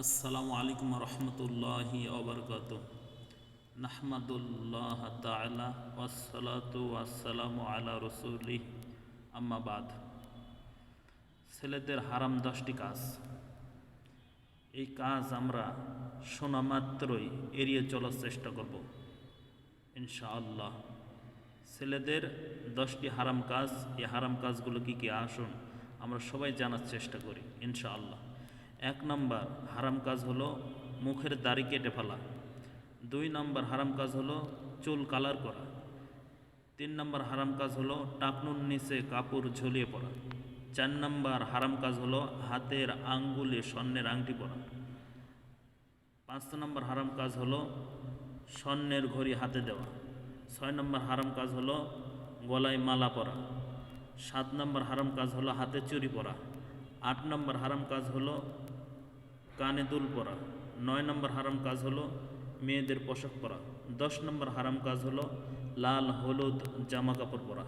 আসসালামু আলাইকুম রহমতুল্লাহি ওবরকাত। নাহমাদুল্লাহ তাআলা ওয়াসসালাতু ওয়াসসালামু আলা রসুলিহ, আম্মা বাদ। ছেলেদের হারাম 10টি কাজ। এই কাজ আমরা শোনা মাত্রই এড়িয়ে চলার চেষ্টা করব ইনশাআল্লাহ। ছেলেদের 10টি হারাম কাজ, এই হারাম কাজগুলো কী কী আসুন আমরা সবাই জানার চেষ্টা করি ইনশাআল্লাহ। 1 নম্বর হারাম কাজ হলো মুখের দাড়ি কেটে ফেলা। 2 নম্বর হারাম কাজ হলো চুল কালার করা। 3 নম্বর হারাম কাজ হলো টাকনুর নিচে কাপড় ঝুলিয়ে পড়া। 4 নম্বর হারাম কাজ হলো হাতের আঙ্গুলে স্বর্ণের আংটি পরা। 5 নম্বর হারাম কাজ হলো স্বর্ণের ঘড়ি হাতে দেওয়া। 6 নম্বর হারাম কাজ হলো গলায় মালা পরা। 7 নম্বর হারাম কাজ হলো হাতে চুড়ি পরা। 8 নম্বর হারাম কাজ হলো কানে দুল পরা। 9 নম্বর হারাম কাজ হলো মেয়েদের পোশাক পরা। 10 নম্বর হারাম কাজ হলো লাল হলুদ জামা কাপড় পরা।